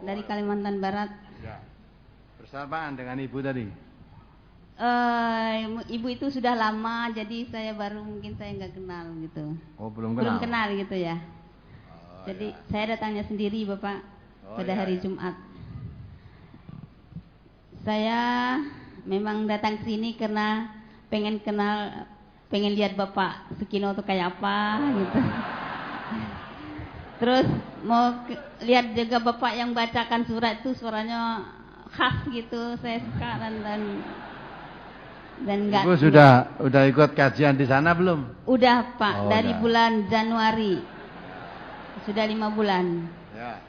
dari Kalimantan Barat. Ya. Bersamaan dengan ibu tadi? Ibu itu sudah lama, jadi saya baru mungkin saya nggak kenal gitu. Oh, belum kenal? Belum kenal gitu ya. Jadi ya. saya datangnya sendiri Bapak pada hari Jumat. Saya memang datang ke sini karena pengen kenal, pengen lihat Bapak Sukino itu kayak apa gitu. Terus mau lihat juga Bapak yang bacakan surat itu suaranya khas gitu, saya suka dan enggak. Ibu sudah ikut kajian di sana belum? Udah Pak, dari udah. bulan Januari. Sudah 5 bulan. Ya.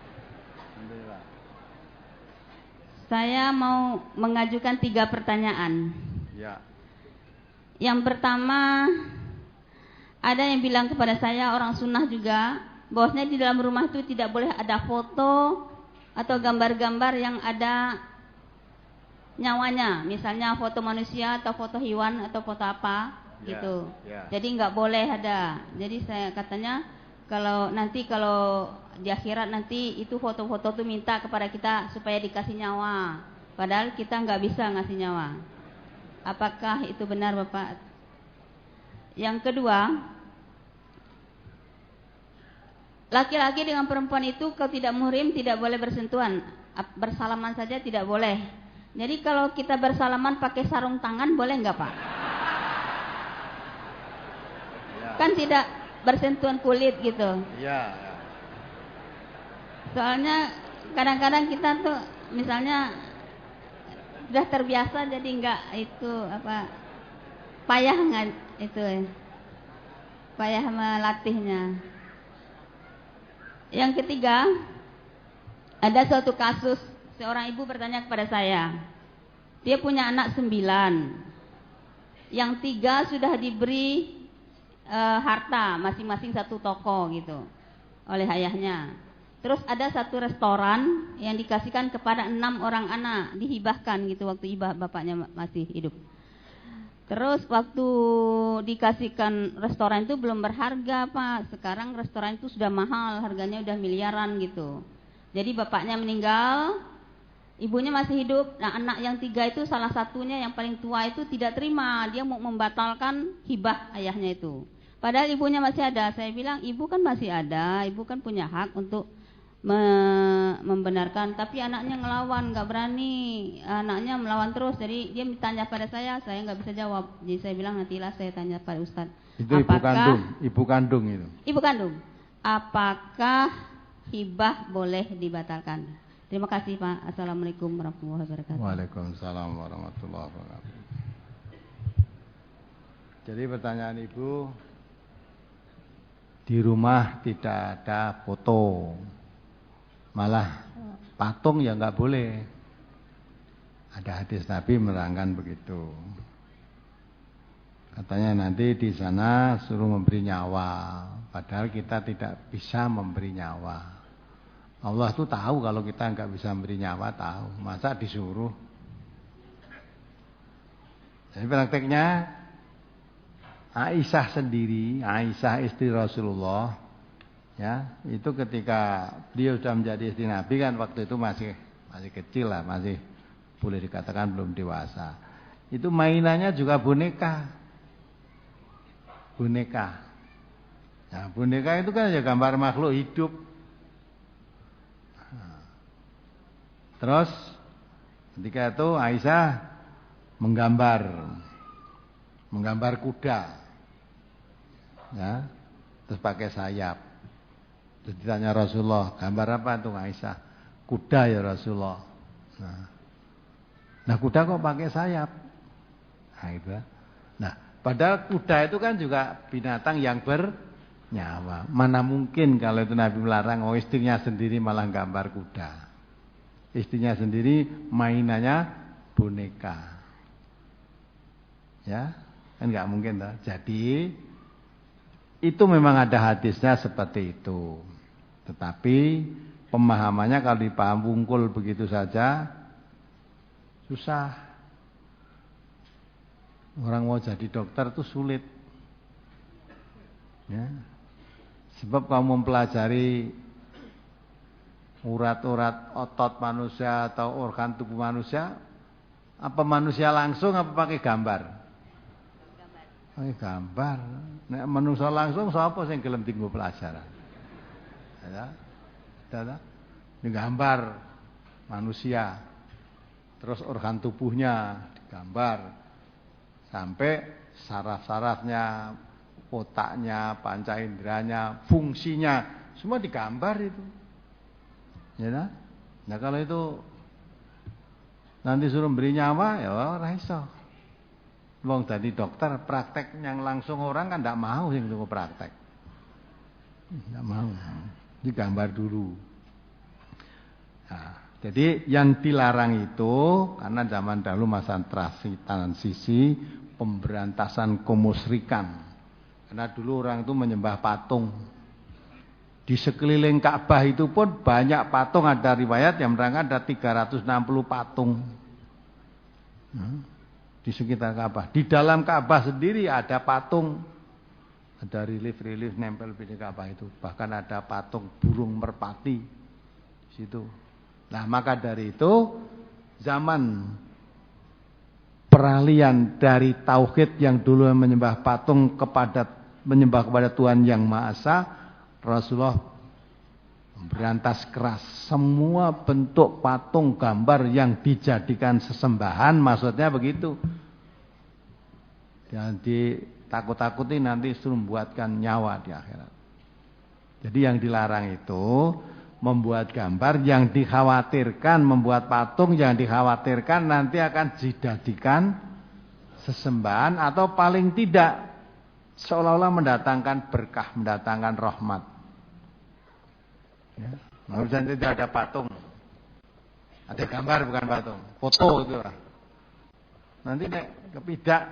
Alhamdulillah. Saya mau mengajukan 3 pertanyaan. Ya. Yang pertama, ada yang bilang kepada saya, orang sunnah juga, bahwasanya di dalam rumah itu tidak boleh ada foto atau gambar-gambar yang ada nyawanya, misalnya foto manusia atau foto hewan atau foto apa gitu. Jadi nggak boleh ada. Jadi saya katanya kalau di akhirat nanti itu foto-foto itu minta kepada kita supaya dikasih nyawa, padahal kita nggak bisa ngasih nyawa. Apakah itu benar Bapak? Yang kedua, laki-laki dengan perempuan itu kalau tidak muhrim tidak boleh bersentuhan, bersalaman saja tidak boleh. Jadi kalau kita bersalaman pakai sarung tangan boleh nggak Pak? Ya. Kan tidak bersentuhan kulit gitu. Iya. Soalnya kadang-kadang kita tuh misalnya sudah terbiasa jadi nggak itu payah nggak itu payah melatihnya. Yang ketiga, ada suatu kasus seorang ibu bertanya kepada saya, dia punya anak 9, yang 3 sudah diberi harta masing-masing 1 toko gitu oleh ayahnya. Terus ada 1 restoran yang dikasihkan kepada 6 orang anak, dihibahkan gitu waktu bapaknya masih hidup. Terus waktu dikasihkan restoran itu belum berharga Pak, sekarang restoran itu sudah mahal, harganya udah miliaran gitu. Jadi bapaknya meninggal, ibunya masih hidup. Nah anak yang 3 itu salah satunya yang paling tua itu tidak terima, dia mau membatalkan hibah ayahnya itu. Padahal ibunya masih ada. Saya bilang ibu kan masih ada, ibu kan punya hak untuk membenarkan. Tapi anaknya ngelawan, nggak berani. Anaknya melawan terus. Jadi dia bertanya pada saya nggak bisa jawab. Jadi saya bilang nantilah saya tanya pada Ustadz. Itu ibu kandung itu. Ibu kandung. Apakah hibah boleh dibatalkan? Terima kasih Pak. Assalamualaikum warahmatullahi wabarakatuh. Waalaikumsalam warahmatullahi wabarakatuh. Jadi pertanyaan ibu, di rumah tidak ada foto, malah patung ya nggak boleh. Ada hadis Nabi menerangkan begitu. Katanya nanti di sana suruh memberi nyawa, padahal kita tidak bisa memberi nyawa. Allah tuh tahu kalau kita nggak bisa memberi nyawa, tahu. Masa disuruh? Jadi prakteknya Aisyah sendiri, Aisyah istri Rasulullah, ya itu ketika beliau sudah menjadi istri Nabi kan waktu itu masih kecil lah, masih boleh dikatakan belum dewasa. Itu mainannya juga boneka. Nah, boneka itu kan ya gambar makhluk hidup. Terus ketika itu Aisyah menggambar kuda. Ya, terus pakai sayap. Terus ditanya Rasulullah, gambar apa tuh Aisyah? Kuda ya Rasulullah. Nah kuda kok pakai sayap? Nah itu. Nah padahal kuda itu kan juga binatang yang bernyawa. Mana mungkin kalau itu Nabi melarang, istrinya sendiri malah gambar kuda. Istrinya sendiri mainannya boneka. Ya, kan nggak mungkin toh. Jadi itu memang ada hadisnya seperti itu. Tetapi pemahamannya kalau dipaham wungkul begitu saja susah. Orang mau jadi dokter itu sulit. Ya. Sebab kamu mempelajari urat-urat otot manusia atau organ tubuh manusia, apa manusia langsung apa pakai gambar? Pakai gambar. Nek manusia langsung sapa sing gelem dienggo pelajaran? Ya. Ini gambar manusia. Terus organ tubuhnya digambar sampai saraf-sarafnya, otaknya, panca inderanya, fungsinya semua digambar itu. Ya. Nah kalau itu nanti suruh beri nyawa ya ora iso. Wong dadi dokter praktek yang langsung orang kan ndak mau sing tunggu praktek. Ndak mau. Digambar dulu. Nah, jadi yang dilarang itu karena zaman dahulu masa transisi pemberantasan kemusyrikan. Karena dulu orang itu menyembah patung. Di sekeliling Ka'bah itu pun banyak patung, ada riwayat yang menerangkan ada 360 patung. Di sekitar Ka'bah. Di dalam Ka'bah sendiri ada patung. Ada relief-relief nempel di Ka'bah itu. Bahkan ada patung burung merpati di situ. Nah, maka dari itu zaman peralihan dari tauhid yang dulu menyembah patung menyembah kepada Tuhan yang Maha Esa, Rasulullah memberantas keras semua bentuk patung gambar yang dijadikan sesembahan, maksudnya begitu. Jangan ditakut-takuti nanti suruh membuatkan nyawa di akhirat. Jadi yang dilarang itu membuat gambar, yang dikhawatirkan membuat patung, yang dikhawatirkan nanti akan dijadikan sesembahan atau paling tidak seolah-olah mendatangkan berkah, mendatangkan rahmat. Ya. Maksudnya tidak ada patung, ada gambar bukan patung, foto itu lah. Nanti nek kepidak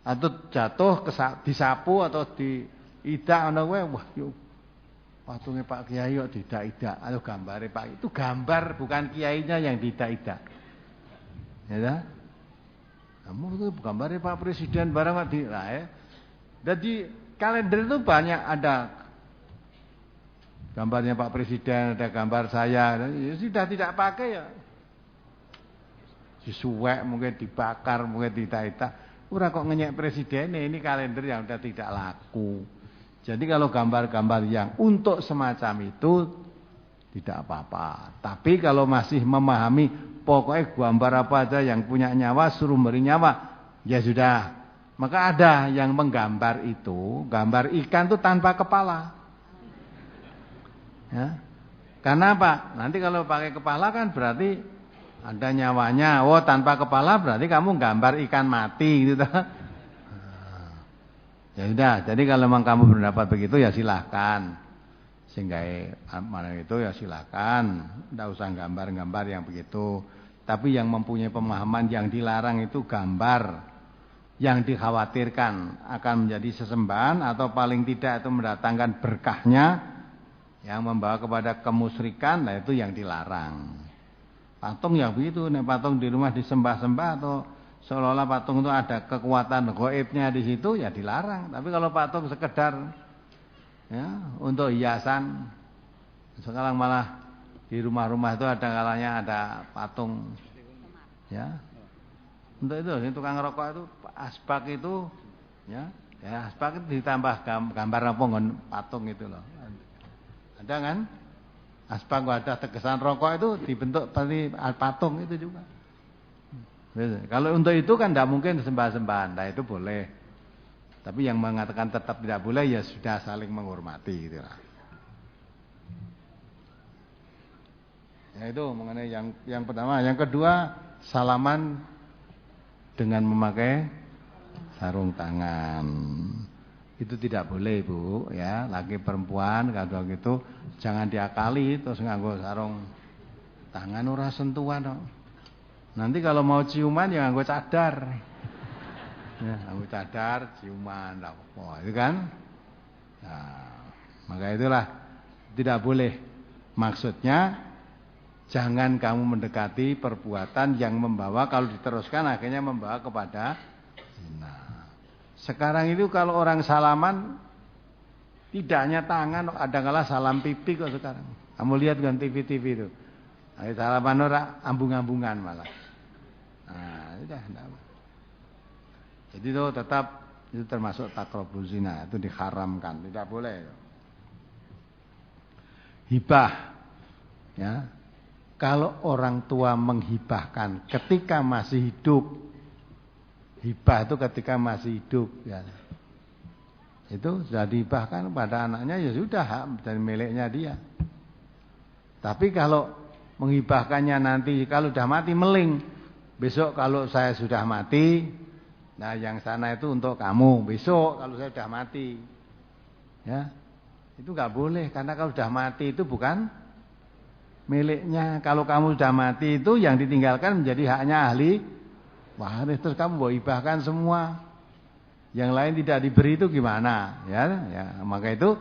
atau jatuh disapu atau diidak ana kowe, wah yo patungnya Pak Kiai kok didak-idak atau gambare Pak, itu gambar bukan kiainya yang didak-idak. Ya. Kamu itu gambarnya Pak Presiden barang kok ya. Jadi kalender itu banyak ada gambarnya Pak Presiden, ada gambar saya. Ya sudah tidak pakai ya. Disuwek mungkin dibakar, mungkin didak-idak. Ora kok ngenyek presiden, ini kalender yang sudah tidak laku. Jadi kalau gambar-gambar yang untuk semacam itu tidak apa-apa. Tapi kalau masih memahami pokoknya gambar apa aja yang punya nyawa suruh beri nyawa, ya sudah. Maka ada yang menggambar itu, gambar ikan itu tanpa kepala. Ya. Karena apa? Nanti kalau pakai kepala kan berarti ada nyawanya. Oh, tanpa kepala berarti kamu gambar ikan mati gitu. Ya sudah, jadi kalau memang kamu berpendapat begitu ya silahkan. Sehingga mana itu ya silahkan. Tidak usah gambar-gambar yang begitu. Tapi yang mempunyai pemahaman yang dilarang itu gambar yang dikhawatirkan akan menjadi sesembahan atau paling tidak itu mendatangkan berkahnya yang membawa kepada kemusyrikan, nah itu yang dilarang. Patung ya begitu, nek patung di rumah disembah-sembah atau seolah-olah patung itu ada kekuatan gaibnya di situ ya dilarang. Tapi kalau patung sekedar ya untuk hiasan, sekarang malah di rumah-rumah itu ada kalanya ada patung ya. Untuk itu tukang rokok itu asbak itu ya asbak itu ditambah gambar apa nggon patung itu loh. Ada kan? Asbak ada tegesan rokok itu dibentuk seperti patung itu juga. Kalau untuk itu kan tidak mungkin sembah-sembahan, nah itu boleh. Tapi yang mengatakan tetap tidak boleh ya sudah saling menghormati gitu lah. Ya itu mengenai yang pertama, yang kedua salaman dengan memakai sarung tangan. Itu tidak boleh Bu, ya laki perempuan kalau gitu jangan diakali terus nganggo sarung tangan ora sentuhan kok. Nanti kalau mau ciuman ya nganggo cadar. Ya, nganggo cadar ciuman lah. Oh, itu kan. Nah, maka itulah tidak boleh. Maksudnya jangan kamu mendekati perbuatan yang membawa kalau diteruskan akhirnya membawa kepada zina. Sekarang itu kalau orang salaman tidak hanya tangan, ada kala salam pipi kok sekarang. Kamu lihat kan TV-TV itu. Salaman ora ambung-ambungan malah. Nah, sudah enggak. Jadi itu tetap itu termasuk takrobuz zina, itu diharamkan, tidak boleh. Hibah, ya. Kalau orang tua menghibahkan ketika masih hidup, hibah itu ketika masih hidup, ya. Itu sudah dihibahkan pada anaknya, ya sudah hak dan miliknya dia. Tapi kalau menghibahkannya nanti kalau sudah mati meling, besok kalau saya sudah mati, nah yang sana itu untuk kamu, besok kalau saya sudah mati, ya itu nggak boleh karena kalau sudah mati itu bukan miliknya. Kalau kamu sudah mati itu yang ditinggalkan menjadi haknya ahli waris, terus kamu mau hibahkan semua, yang lain tidak diberi itu gimana? Ya maka itu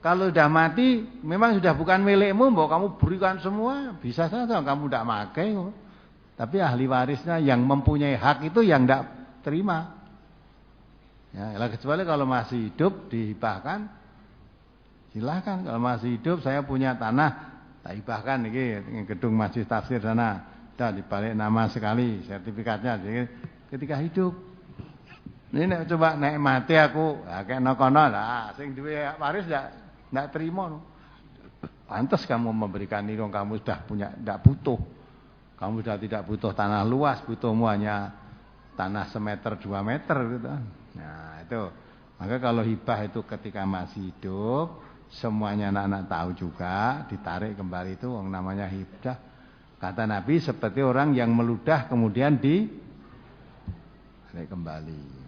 kalau sudah mati memang sudah bukan milikmu, mau kamu berikan semua bisa saja kamu tidak pakai, tapi ahli warisnya yang mempunyai hak itu yang tidak terima. Ya, kecuali kalau masih hidup dihibahkan. Silahkan kalau masih hidup saya punya tanah tak hibahkan ini gedung Masjid Tafsir sana, sudah dibalik nama sekali sertifikatnya. Jadi ketika hidup ini coba naik mati aku, kayak nokono lah, sing duwe waris ndak terima. Pantas kamu memberikan ini, kamu sudah punya, ndak butuh. Kamu sudah tidak butuh tanah luas, butuhmu hanya tanah semeter 2 meter gitu. Nah itu, maka kalau hibah itu ketika masih hidup, semuanya anak-anak tahu juga, ditarik kembali itu yang namanya hibah. Kata Nabi seperti orang yang meludah kemudian ditarik kembali.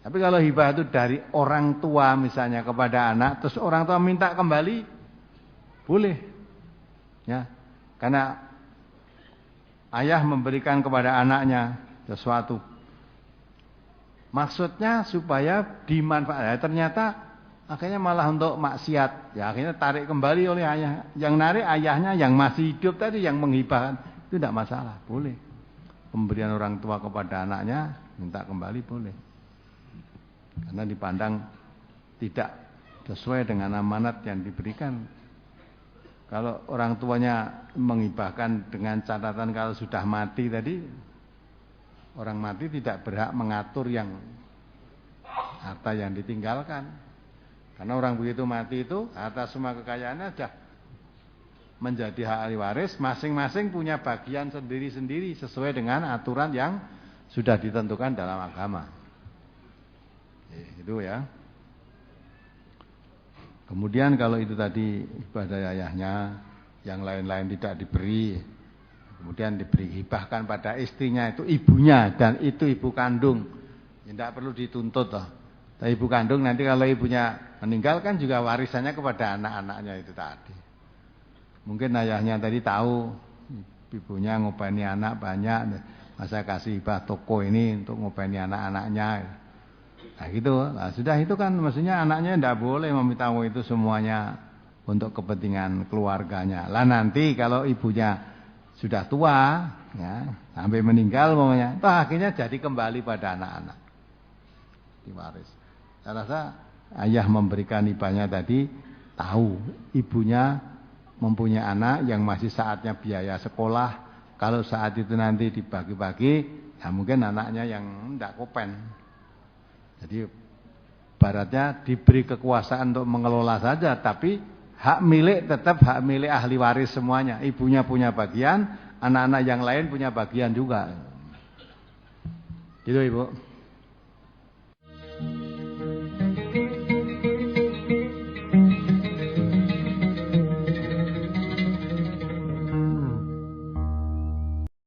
Tapi kalau hibah itu dari orang tua misalnya kepada anak, terus orang tua minta kembali, boleh. Ya, karena ayah memberikan kepada anaknya sesuatu, maksudnya supaya dimanfaatkan. Ternyata akhirnya malah untuk maksiat. Ya akhirnya tarik kembali oleh ayah. Yang narik ayahnya yang masih hidup tadi, yang menghibahkan. Itu tidak masalah, boleh. Pemberian orang tua kepada anaknya minta kembali boleh. Karena dipandang tidak sesuai dengan amanat yang diberikan. Kalau orang tuanya menghibahkan dengan catatan kalau sudah mati tadi, orang mati tidak berhak mengatur yang harta yang ditinggalkan. Karena orang begitu mati itu harta semua kekayaannya sudah menjadi hak ahli waris, masing-masing punya bagian sendiri-sendiri sesuai dengan aturan yang sudah ditentukan dalam agama. Itu ya. Kemudian kalau itu tadi pada ayahnya, yang lain-lain tidak diberi, kemudian diberi hibahkan pada istrinya itu ibunya, dan itu ibu kandung, tidak perlu dituntut toh. Tapi ibu kandung nanti kalau ibunya meninggal kan juga warisannya kepada anak-anaknya itu tadi. Mungkin ayahnya tadi tahu ibunya ngopeni anak banyak, masa kasih hibah toko ini untuk ngopeni anak-anaknya. Nah gitu, nah, sudah itu kan maksudnya anaknya tidak boleh meminta itu semuanya untuk kepentingan keluarganya. Lah nanti kalau ibunya sudah tua, ya, sampai meninggal pokoknya, akhirnya jadi kembali pada anak-anak diwaris. Saya rasa ayah memberikan hibahnya tadi tahu ibunya mempunyai anak yang masih saatnya biaya sekolah. Kalau saat itu nanti dibagi-bagi, ya mungkin anaknya yang tidak kopen. Jadi baratnya diberi kekuasaan untuk mengelola saja, tapi hak milik tetap hak milik ahli waris semuanya. Ibunya punya bagian, anak-anak yang lain punya bagian juga. Gitu Ibu.